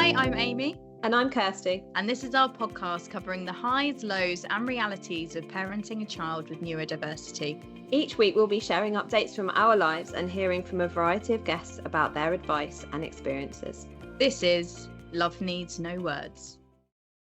Hi, I'm Amy. And I'm Kirsty. And this is our podcast covering the highs, lows and realities of parenting a child with neurodiversity. Each week we'll be sharing updates from our lives and hearing from a variety of guests about their advice and experiences. This is Love Needs No Words.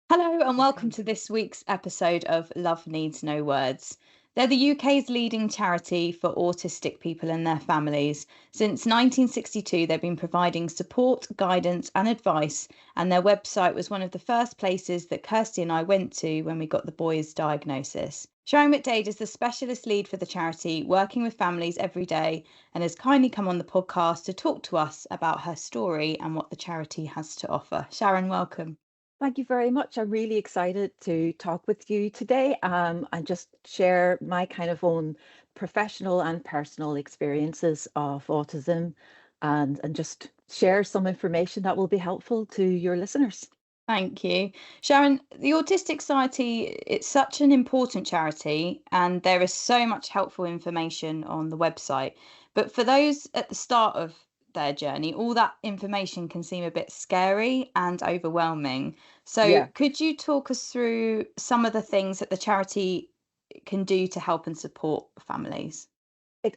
Hello and welcome to this week's episode of Love Needs No Words. They're the UK's leading charity for autistic people and their families. Since 1962, they've been providing support, guidance and advice, and their website was one of the first places that Kirsty and I went to when we got the boys' diagnosis. Sharon McDaid is the specialist lead for the charity, working with families every day, and has kindly come on the podcast to talk to us about her story and what the charity has to offer. Sharon, welcome. Thank you very much. I'm really excited to talk with you today and just share my kind of own professional and personal experiences of autism and just share some information that will be helpful to your listeners. Thank you. Sharon, the Autistic Society, it's such an important charity and there is so much helpful information on the website. But for those at the start of their journey, all that information can seem a bit scary and overwhelming. So could you talk us through some of the things that the charity can do to help and support families?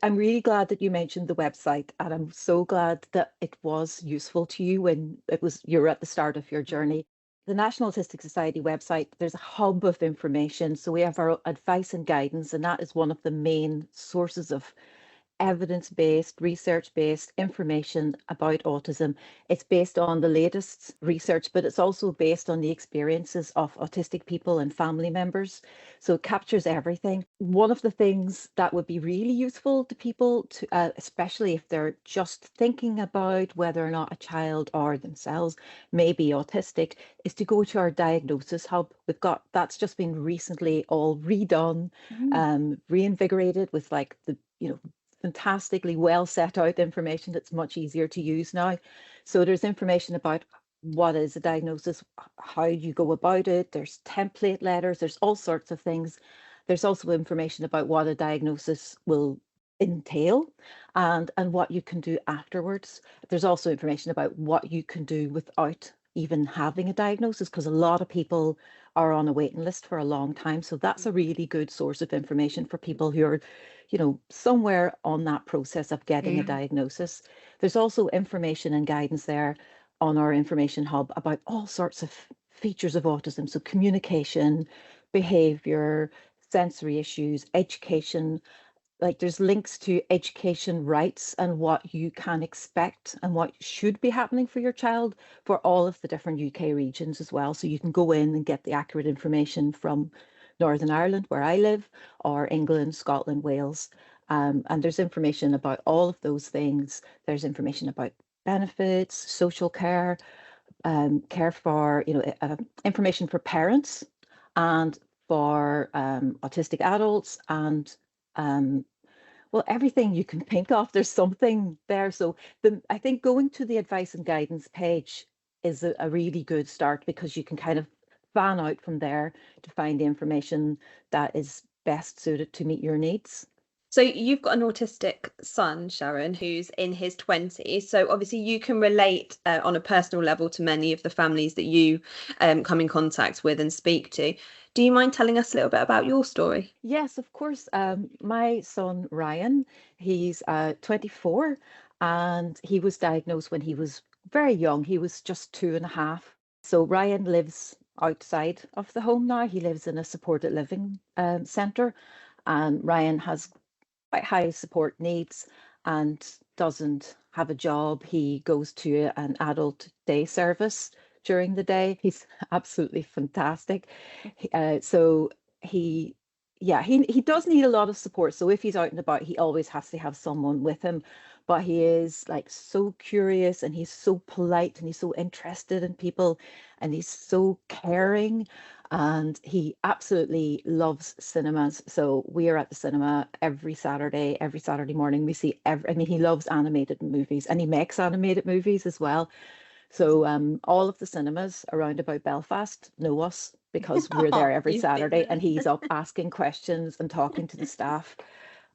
I'm really glad that you mentioned the website, and I'm so glad that it was useful to you when you're at the start of your journey. The National Autistic Society website, there's a hub of information. So we have our advice and guidance, and that is one of the main sources of evidence-based, research-based information about autism. It's based on the latest research, but it's also based on the experiences of autistic people and family members. So it captures everything. One of the things that would be really useful to people, especially if they're just thinking about whether or not a child or themselves may be autistic, is to go to our diagnosis hub. That's just been recently all redone, reinvigorated with fantastically well set out information that's much easier to use now. So there's information about what is a diagnosis, how you go about it, there's template letters, there's all sorts of things. There's also information about what a diagnosis will entail and what you can do afterwards. There's also information about what you can do without even having a diagnosis, because a lot of people are on a waiting list for a long time. So that's a really good source of information for people who are, somewhere on that process of getting a diagnosis. There's also information and guidance there on our information hub about all sorts of features of autism. So communication, behavior, sensory issues, education. Like there's links to education rights and what you can expect and what should be happening for your child for all of the different UK regions as well. So you can go in and get the accurate information from Northern Ireland, where I live, or England, Scotland, Wales. And there's information about all of those things. There's information about benefits, social care, care for, information for parents and for autistic adults and everything you can think of, there's something there. So I think going to the advice and guidance page is a really good start, because you can kind of fan out from there to find the information that is best suited to meet your needs. So you've got an autistic son, Sharon, who's in his 20s. So obviously you can relate on a personal level to many of the families that you come in contact with and speak to. Do you mind telling us a little bit about your story? Yes, of course. My son, Ryan, he's 24 and he was diagnosed when he was very young. He was just 2.5. So Ryan lives outside of the home now. He lives in a supported living centre, and Ryan has quite high support needs and doesn't have a job. He goes to an adult day service during the day. He's absolutely fantastic. So he does need a lot of support. So if he's out and about, he always has to have someone with him. But he is like so curious and he's so polite and he's so interested in people and he's so caring. And he absolutely loves cinemas. So we are at the cinema every Saturday morning. We see he loves animated movies and he makes animated movies as well. So all of the cinemas around about Belfast know us because we're there every Saturday, and he's up asking questions and talking to the staff.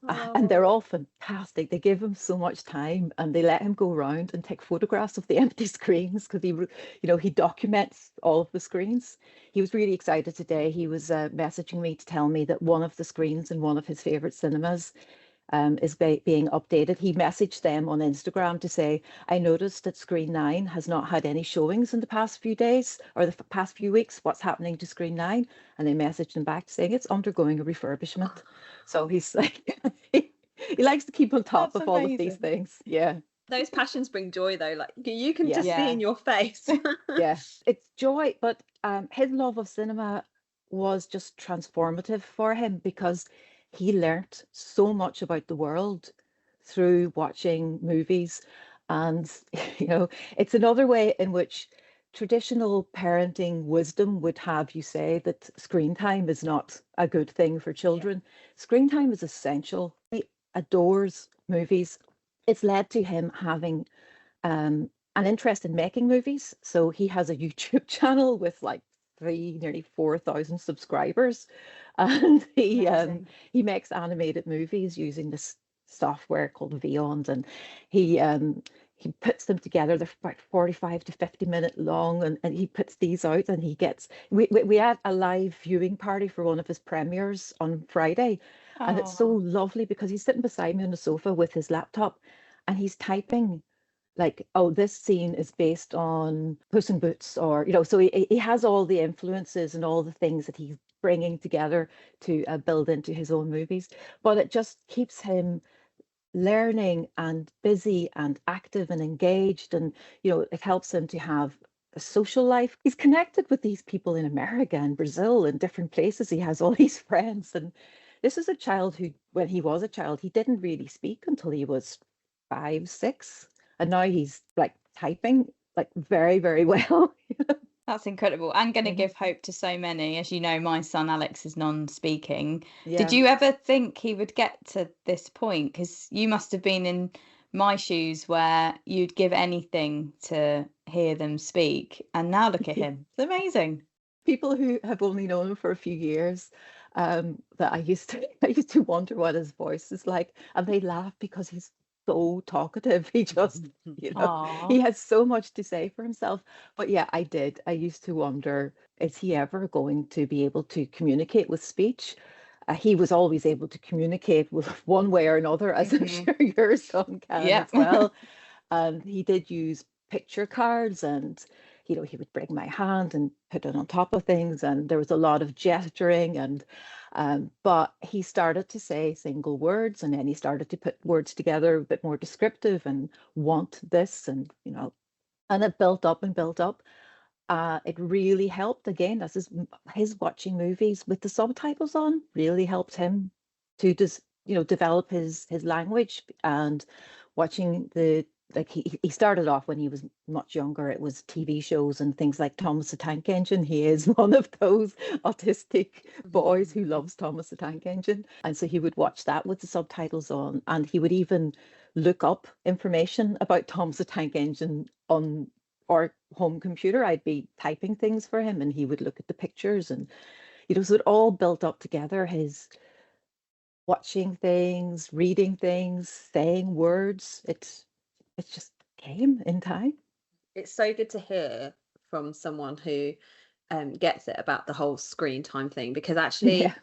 And they're Oh, all fantastic. They give him so much time and they let him go around and take photographs of the empty screens because he documents all of the screens. He was really excited today. He was messaging me to tell me that one of the screens in one of his favorite cinemas is being updated. He messaged them on Instagram to say, I noticed that Screen 9 has not had any showings in the past few days or the past few weeks. What's happening to Screen 9? And they messaged him back saying it's undergoing a refurbishment. So he's like, he likes to keep on top That's of all of these amazing. things. Yeah, those passions bring joy though. Like you can yeah, just see Yeah. in your face. yeah. It's joy, but his love of cinema was just transformative for him because he learnt so much about the world through watching movies. And, it's another way in which traditional parenting wisdom would have you say that screen time is not a good thing for Yeah. children. Screen time is essential. He adores movies. It's led to him having an interest in making movies. So he has a YouTube channel with like nearly 4,000 subscribers, and Amazing. he makes animated movies using this software called Vyond, and he um, he puts them together. They're about 45 to 50-minute long, and he puts these out, and he gets. We had a live viewing party for one of his premieres on Friday, and it's so Oh, lovely because he's sitting beside me on the sofa with his laptop, and he's typing like, oh, this scene is based on Puss in Boots, or so he has all the influences and all the things that he's bringing together to build into his own movies. But it just keeps him learning and busy and active and engaged, and it helps him to have a social life. He's connected with these people in America and Brazil and different places. He has all these friends, and this is a child who, when he was a child, he didn't really speak until he was 5, 6, and now he's like typing like very, very well. that's incredible. And going to Mhm. give hope to so many. As you know, my son Alex is non-speaking. Did Yeah. you ever think he would get to this point? Because you must have been in my shoes where you'd give anything to hear them speak. And now look at him. It's amazing. People who have only known him for a few years, that I used to wonder what his voice is like, and they laugh because he's so talkative. He just, he Oh, has so much to say for himself. But yeah, I did. I used to wonder, is he ever going to be able to communicate with speech? He was always able to communicate with one way or another, as I'm hmm sure your son can Yeah. as well. And he did use picture cards, and he would bring my hand and put it on top of things, and there was a lot of gesturing, and but he started to say single words, and then he started to put words together a bit more descriptive and want this, and it built up and built up. It really helped. Again, this is his watching movies with the subtitles on really helped him to just develop his language. And watching the like he started off when he was much younger. It was TV shows and things like Thomas the Tank Engine. He is one of those autistic boys who loves Thomas the Tank Engine, and so he would watch that with the subtitles on, and he would even look up information about Thomas the Tank Engine on our home computer. I'd be typing things for him, and he would look at the pictures, and so it all built up together. His watching things, reading things, saying words. It just came in time. It's so good to hear from someone who gets it about the whole screen time thing, because Yeah, actually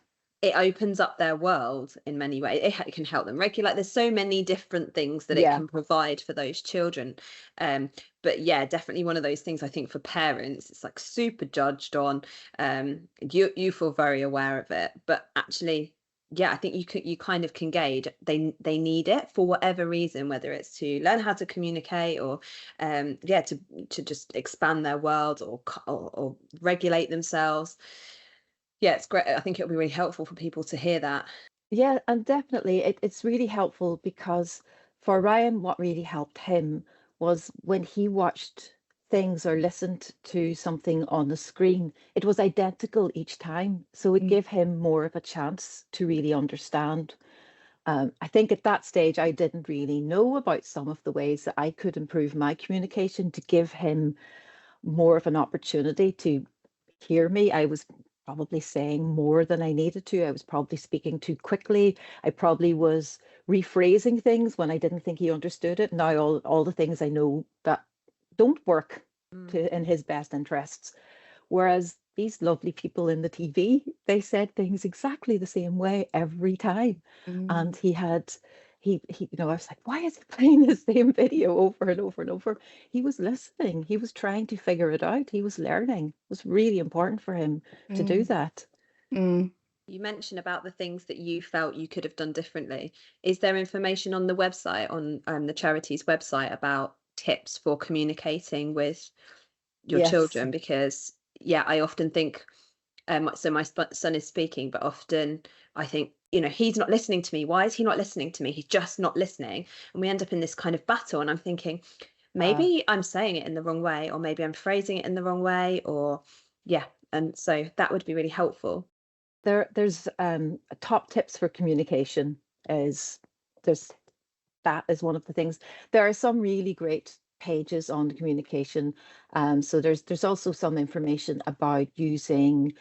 it opens up their world in many ways. It can help them regulate. There's so many different things that it yeah, can provide for those children. But yeah, definitely one of those things. I think for parents, it's like super judged on. You feel very aware of it, but actually, yeah, I think you kind of can gauge they need it for whatever reason, whether it's to learn how to communicate, or yeah, to just expand their world, or regulate themselves. Yeah, it's great. I think it'll be really helpful for people to hear that. yeah, and definitely it's really helpful because for Ryan, what really helped him was when he watched things or listened to something on the screen, it was identical each time. So it Mm. gave him more of a chance to really understand. I think at that stage, I didn't really know about some of the ways that I could improve my communication to give him more of an opportunity to hear me. I was probably saying more than I needed to. I was probably speaking too quickly. I probably was rephrasing things when I didn't think he understood it. Now all the things I know that don't work in his best interests. Whereas these lovely people in the TV, they said things exactly the same way every time. And I was like, why is he playing the same video over and over and over? He was listening. He was trying to figure it out. He was learning. It was really important for him to do that. Mm. You mentioned about the things that you felt you could have done differently. Is there information on the website, on the charity's website, about tips for communicating with your Yes. children? Because I often think, so my son is speaking, but often I think, he's not listening to me. Why is he not listening to me? He's just not listening. And we end up in this kind of battle. And I'm thinking, maybe I'm saying it in the wrong way, or maybe I'm phrasing it in the wrong way, or and so that would be really helpful. There's top tips for communication that is one of the things. There are some really great pages on communication. So there's also some information about using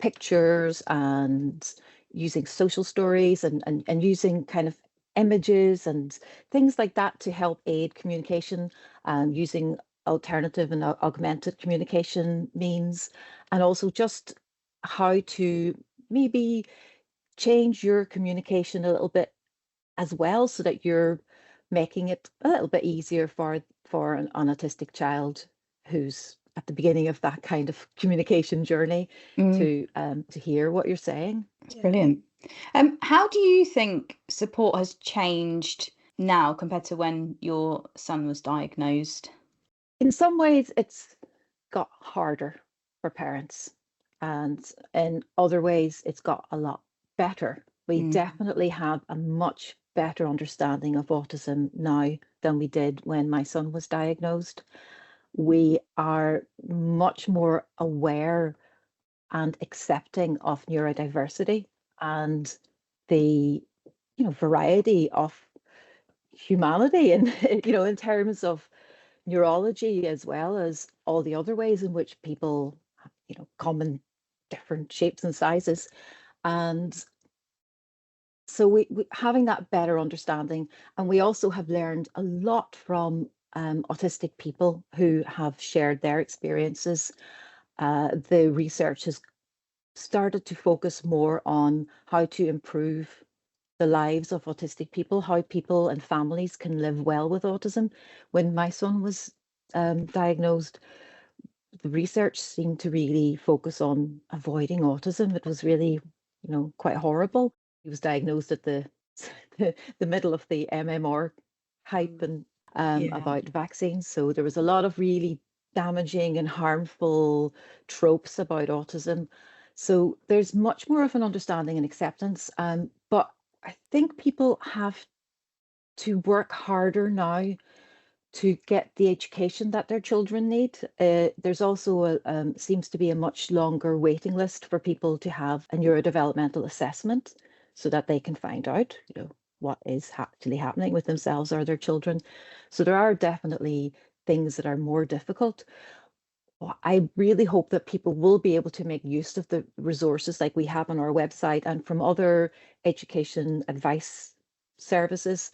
pictures and using social stories and using kind of images and things like that to help aid communication, using alternative and augmented communication means, and also just how to maybe change your communication a little bit as well, so that you're making it a little bit easier for an autistic child who's at the beginning of that kind of communication journey to hear what you're saying. It's brilliant. How do you think support has changed now compared to when your son was diagnosed? In some ways, it's got harder for parents, and in other ways, it's got a lot better. We definitely have a much better understanding of autism now than we did when my son was diagnosed. We are much more aware and accepting of neurodiversity and the variety of humanity, and in terms of neurology, as well as all the other ways in which people come in different shapes and sizes. And so we having that better understanding, and we also have learned a lot from autistic people who have shared their experiences. The research has started to focus more on how to improve the lives of autistic people, how people and families can live well with autism. When my son was diagnosed, the research seemed to really focus on avoiding autism. It was really, quite horrible. He was diagnosed at the middle of the MMR hype and about vaccines. So there was a lot of really damaging and harmful tropes about autism. So there's much more of an understanding and acceptance. But I think people have to work harder now to get the education that their children need. There's also seems to be a much longer waiting list for people to have a neurodevelopmental assessment, so that they can find out, what is actually happening with themselves or their children. So there are definitely things that are more difficult. I really hope that people will be able to make use of the resources like we have on our website and from other education advice services,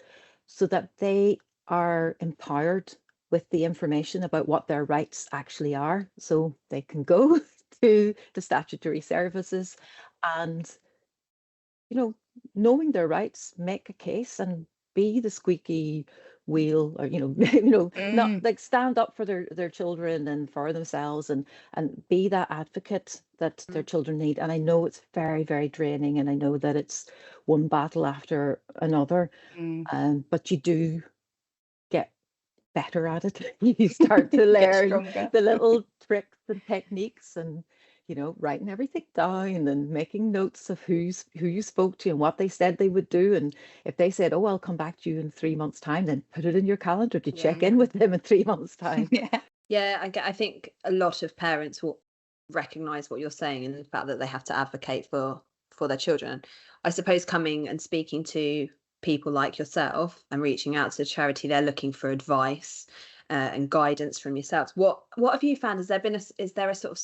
so that they are empowered with the information about what their rights actually are, so they can go to the statutory services and, knowing their rights, make a case and be the squeaky wheel, or not like stand up for their children and for themselves, and be that advocate that their children need. And I know it's very, very draining, and I know that it's one battle after another, but you do get better at it. You start to learn the little tricks and techniques, and writing everything down and making notes of who you spoke to and what they said they would do. And if they said, oh, I'll come back to you in 3 months' time, then put it in your calendar to check in with them in 3 months' time. I think a lot of parents will recognize what you're saying, and the fact that they have to advocate for their children. I suppose coming and speaking to people like yourself and reaching out to the charity, they're looking for advice and guidance from yourselves. What have you found? Is there a sort of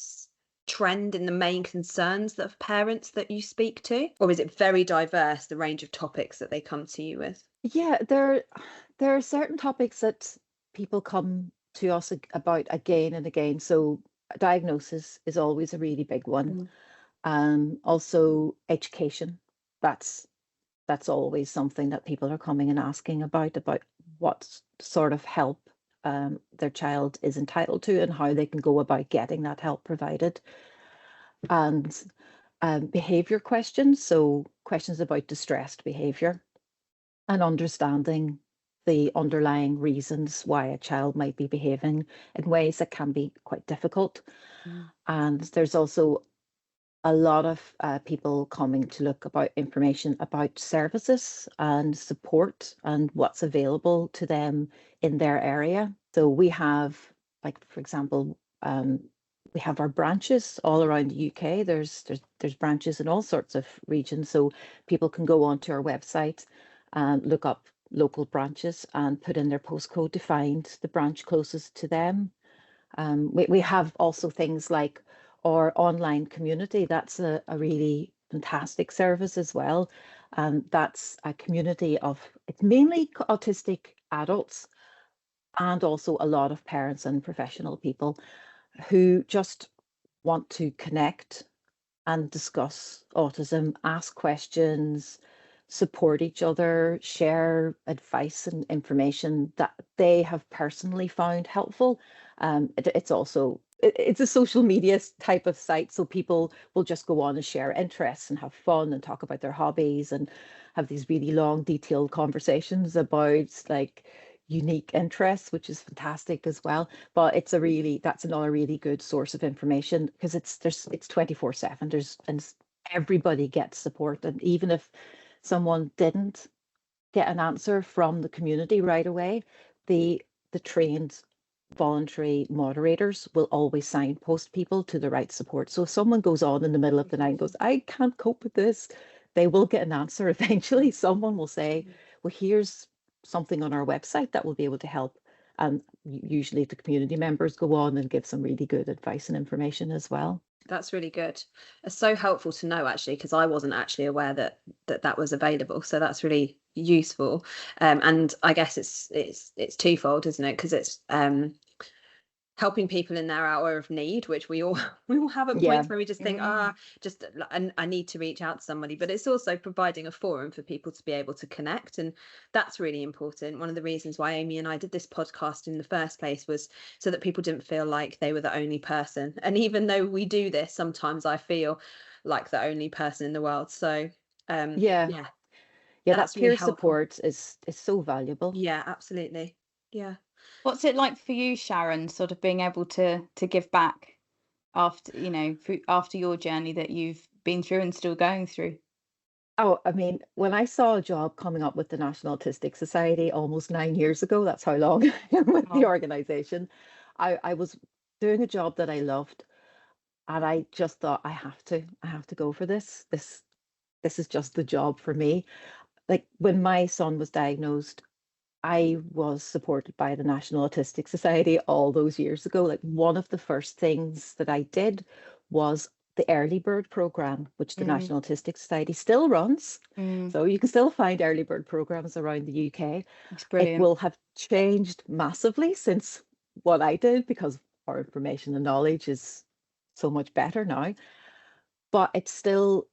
trend in the main concerns of parents that you speak to? Or is it very diverse, the range of topics that they come to you with? Yeah, there are certain topics that people come to us about again and again. So diagnosis is always a really big one. Also education. That's always something that people are coming and asking about what sort of help their child is entitled to and how they can go about getting that help provided. And behavior questions, so questions about distressed behavior and understanding the underlying reasons why a child might be behaving in ways that can be quite difficult. And there's also a lot of people coming to look about information about services and support and what's available to them in their area. So we have, like, for example, we have our branches all around the UK. There's branches in all sorts of regions. So people can go onto our website and look up local branches and put in their postcode to find the branch closest to them. We have also things like our online community. That's a really fantastic service as well. That's a community of, it's mainly autistic adults and also a lot of parents and professional people who just want to connect and discuss autism, ask questions, support each other, share advice and information that they have personally found helpful. It's also it's a social media type of site, so people will just go on and share interests and have fun and talk about their hobbies and have these really long, detailed conversations about like unique interests, which is fantastic as well. But that's another really good source of information because it's 24/7. And everybody gets support, and even if someone didn't get an answer from the community right away, the trained voluntary moderators will always signpost people to the right support. So if someone goes on in the middle of the night and goes, I can't cope with this, they will get an answer eventually. Someone will say, well, here's something on our website that will be able to help. And usually the community members go on and give some really good advice and information as well. That's really good. It's so helpful to know, actually, because I wasn't actually aware that was available. So that's really useful. And I guess it's twofold, isn't it? Because it's helping people in their hour of need, which we all have at points where we just think, I need to reach out to somebody. But it's also providing a forum for people to be able to connect, and that's really important. One of the reasons why Amy and I did this podcast in the first place was so that people didn't feel like they were the only person. And even though we do this, sometimes I feel like the only person in the world. So that that's peer really helpful. support is so valuable. Yeah, absolutely. Yeah. What's it like for you, Sharon, sort of being able to give back after, after your journey that you've been through and still going through? Oh, I mean, when I saw a job coming up with the National Autistic Society almost 9 years ago, that's how long I'm with the organization, I was doing a job that I loved, and I just thought I have to go for this. This is just the job for me. Like when my son was diagnosed, I was supported by the National Autistic Society all those years ago. Like one of the first things that I did was the early bird program, which the National Autistic Society still runs. So you can still find early bird programs around the UK. It's brilliant. It will have changed massively since what I did because our information and knowledge is so much better now. But it's still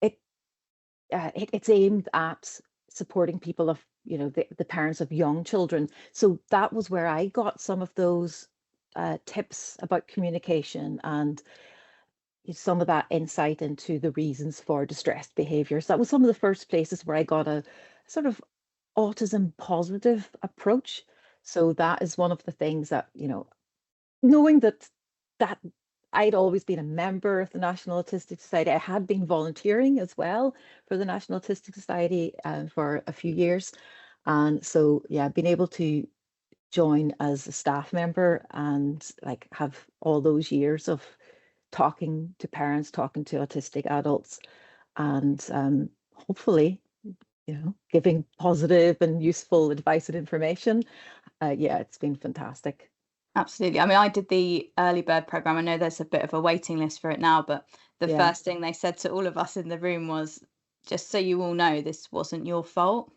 it's aimed at supporting people of the parents of young children. So that was where I got some of those tips about communication and some of that insight into the reasons for distressed behaviors. That was some of the first places where I got a sort of autism positive approach. So that is one of the things that, knowing that I'd always been a member of the National Autistic Society. I had been volunteering as well for the National Autistic Society for a few years. And so, yeah, being able to join as a staff member and like have all those years of talking to parents, talking to autistic adults, and hopefully, giving positive and useful advice and information. Yeah, it's been fantastic. Absolutely. I mean, I did the early bird program. I know there's a bit of a waiting list for it now, but the Yeah. first thing they said to all of us in the room was, just so you all know, this wasn't your fault.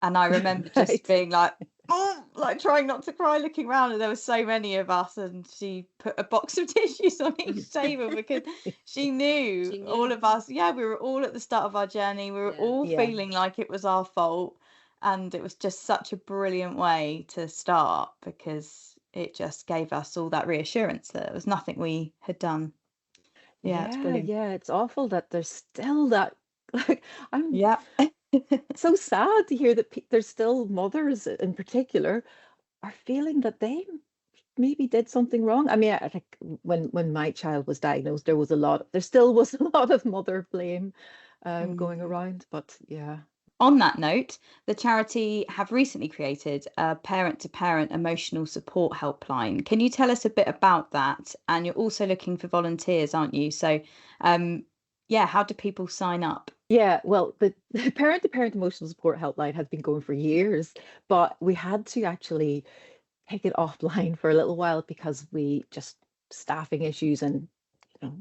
And I remember just Right. being like, oh, like trying not to cry, looking around, and there were so many of us, and she put a box of tissues on each table because she knew She all knew. of us, yeah, we were all at the start of our journey. We were Yeah. all Yeah. feeling like it was our fault. And it was just such a brilliant way to start because it just gave us all that reassurance that it was nothing we had done. Yeah, it's Yeah, brilliant. yeah, it's awful that there's still that, like, I'm Yeah. so sad to hear that there's still mothers in particular are feeling that they maybe did something wrong. I mean, I think when my child was diagnosed, there still was a lot of mother blame going Mm. around, but yeah. On that note, the charity have recently created a parent-to-parent emotional support helpline. Can you tell us a bit about that? And you're also looking for volunteers, aren't you? So, yeah, how do people sign up? Yeah, well, the parent-to-parent emotional support helpline has been going for years, but we had to actually take it offline for a little while because we just staffing issues and you know,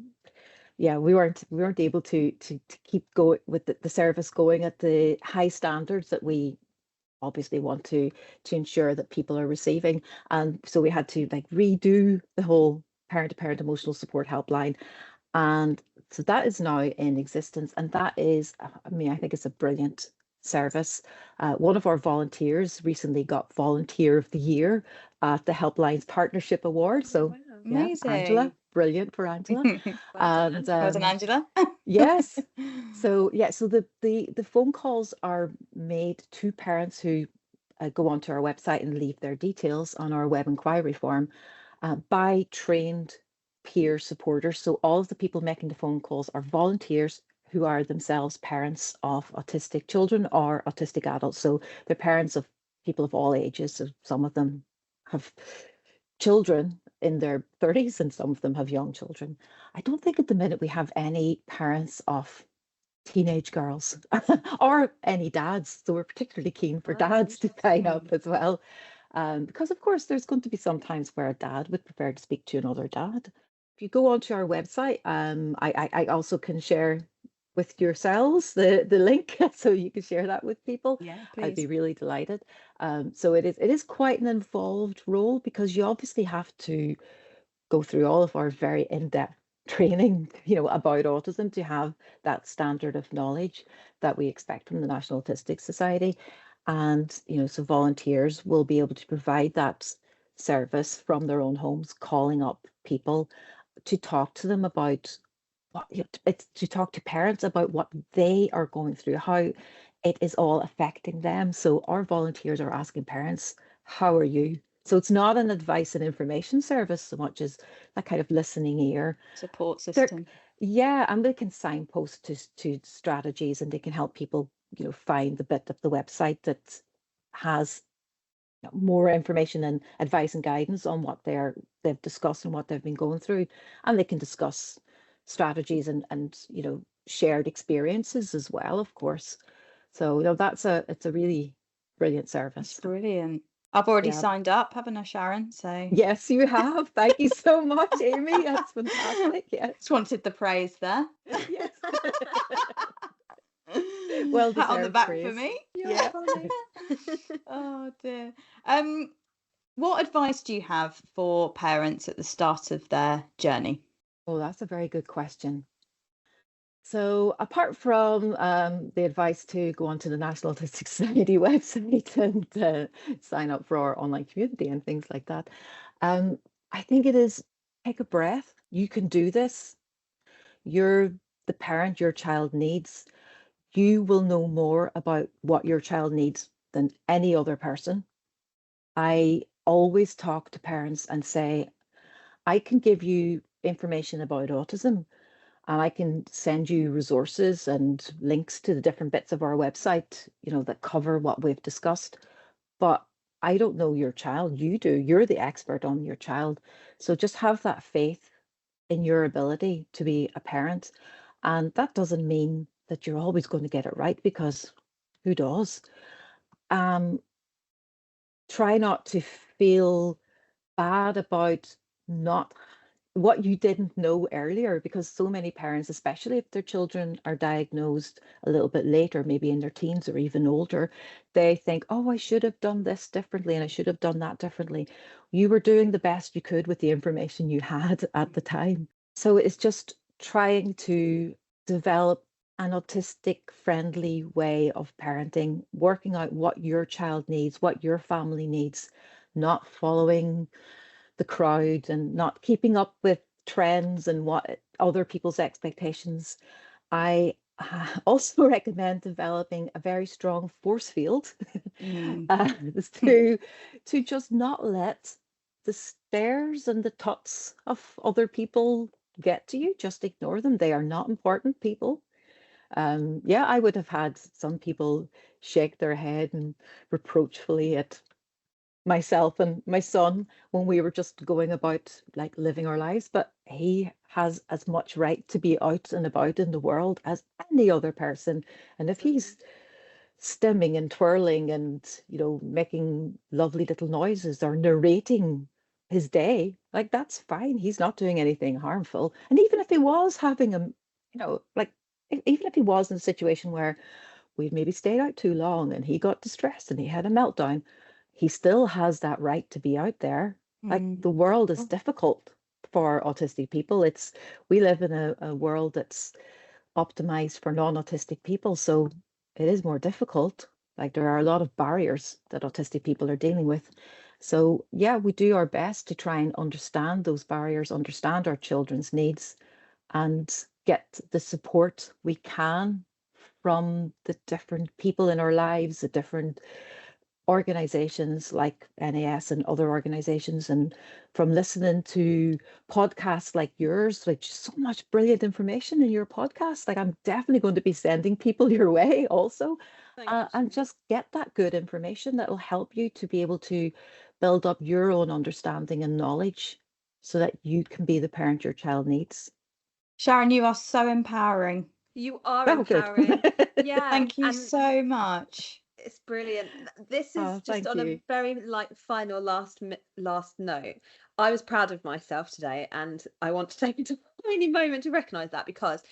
yeah, we weren't able to keep going with the service going at the high standards that we obviously want to ensure that people are receiving. And so we had to like redo the whole parent-to-parent emotional support helpline. And so that is now in existence. And that is, I mean, I think it's a brilliant service. One of our volunteers recently got Volunteer of the Year at the Helpline's Partnership Award. So Wow. yeah, Angela, Amazing. brilliant for Angela. Well done, And Angela. Well done, Angela. yes, so yeah, so the phone calls are made to parents who go onto our website and leave their details on our web inquiry form by trained peer supporters. So all of the people making the phone calls are volunteers who are themselves parents of autistic children or autistic adults. So they're parents of people of all ages. So some of them have children in their 30s and some of them have young children. I don't think at the minute we have any parents of teenage girls or any dads. So we're particularly keen for Oh, dads to sign up Mm. as well. Because of course there's going to be some times where a dad would prefer to speak to another dad. If you go onto our website, I also can share with yourselves the link so you can share that with people. Yeah, I'd be please. really delighted. So it is quite an involved role because you obviously have to go through all of our very in-depth training, about autism to have that standard of knowledge that we expect from the National Autistic Society. And, so volunteers will be able to provide that service from their own homes, calling up people to talk to them about it's to talk to parents about what they are going through, how it is all affecting them. So our volunteers are asking parents, how are you? So it's not an advice and information service so much as that kind of listening ear. Support They're, system. yeah, and they can signpost to strategies and they can help people, find the bit of the website that has more information and advice and guidance on what they've discussed and what they've been going through, and they can discuss strategies and shared experiences as well, of course. So it's a really brilliant It's service. brilliant. I've already Yeah. signed up, haven't I, Sharon? So Yes, you have. Thank you so much, Amy. That's fantastic. Yes. just wanted the praise there. Yes. Well Pat on the deserved back for praise. me. You're Yeah. funny. Oh dear. What advice do you have for parents at the start of their journey? Oh, that's a very good question. So apart from the advice to go onto the National Autistic Society website and sign up for our online community and things like that, um, I think it is take a breath. You can do this. You're the parent your child needs. You will know more about what your child needs than any other person. I always talk to parents and say, I can give you information about autism and I can send you resources and links to the different bits of our website, that cover what we've discussed. But I don't know your child. You do. You're the expert on your child. So just have that faith in your ability to be a parent. And that doesn't mean that you're always going to get it right because who does? Um, Try not to feel bad about not what you didn't know earlier, because so many parents, especially if their children are diagnosed a little bit later, maybe in their teens or even older, they think, oh, I should have done this differently and I should have done that differently. You were doing the best you could with the information you had at the time. So it's just trying to develop an autistic friendly way of parenting, working out what your child needs, what your family needs, not following the crowd and not keeping up with trends and what other people's expectations. I also recommend developing a very strong force field to just not let the stares and the tuts of other people get to you. Just ignore them. They are not important people. Yeah, I would have had some people shake their head and reproachfully at myself and my son when we were just going about like living our lives, but he has as much right to be out and about in the world as any other person. And if he's stimming and twirling and, you know, making lovely little noises or narrating his day, like that's fine. He's not doing anything harmful. And even if he was having a, you know, like even if he was in a situation where we've maybe stayed out too long and he got distressed and he had a meltdown, he still has that right to be out there. Like the world is difficult for autistic people. We live in a world that's optimized for non-autistic people, so it is more difficult. Like there are a lot of barriers that autistic people are dealing with. So yeah, we do our best to try and understand those barriers, understand our children's needs, and get the support we can from the different people in our lives, the different organizations like NAS and other organizations, and from listening to podcasts like yours, which so much brilliant information in your podcast. Like I'm definitely going to be sending people your way also, and just get that good information that will help you to be able to build up your own understanding and knowledge so that you can be the parent your child needs. Sharon, you are so empowering. You are empowering. Yeah. Thank you so much. It's brilliant. This is just on a very final last note. I was proud of myself today, and I want to take a tiny moment to recognize that, because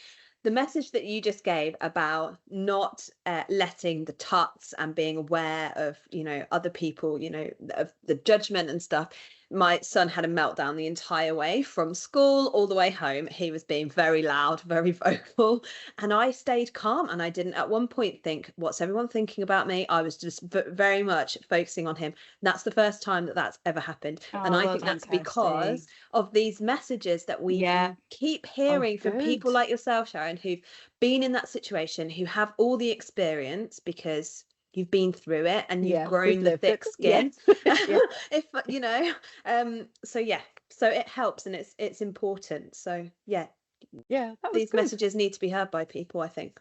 the message that you just gave about not letting the tuts and being aware of, you know, other people, you know, of the judgment and stuff. My son had a meltdown the entire way from school all the way home. He was being very loud, very vocal, and I stayed calm, and I didn't at one point think, what's everyone thinking about me? I was just very much focusing on him. That's the first time that that's ever happened. And I think that's because of these messages that we keep hearing from people like yourself, Sharon, who've been in that situation, who have all the experience because you've been through it and you've grown the thick skin. If you know, so it helps, and it's important. So these messages need to be heard by people, I think.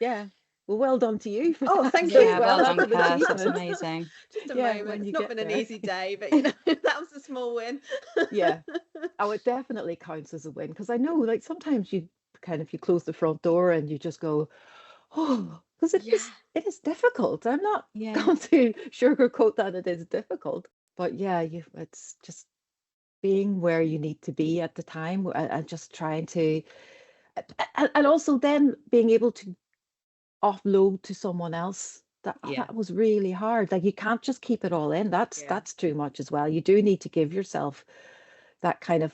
Well done to you. Thank you. Well done, Kirst. That's amazing. Just a moment. It's not been an easy day, but you know, that was a small win. Oh, it definitely counts as a win, because I know, like, sometimes you close the front door and you just go, oh, because it is difficult. I'm not going to sugarcoat that it is difficult, but it's just being where you need to be at the time, and just trying to, and also then being able to offload to someone else. That was really hard. Like you can't just keep it all in. That's too much as well. You do need to give yourself that kind of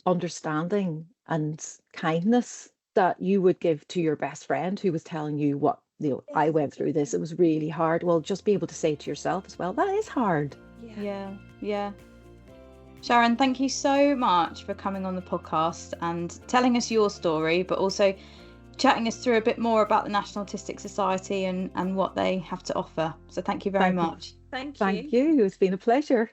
understanding and kindness that you would give to your best friend who was telling you what, you know, I went through this, it was really hard. Well, just be able to say to yourself as well, that is hard. Sharon, thank you so much for coming on the podcast and telling us your story, but also chatting us through a bit more about the National Autistic Society and what they have to offer. So thank you very much. Thank you. Thank you. It's been a pleasure.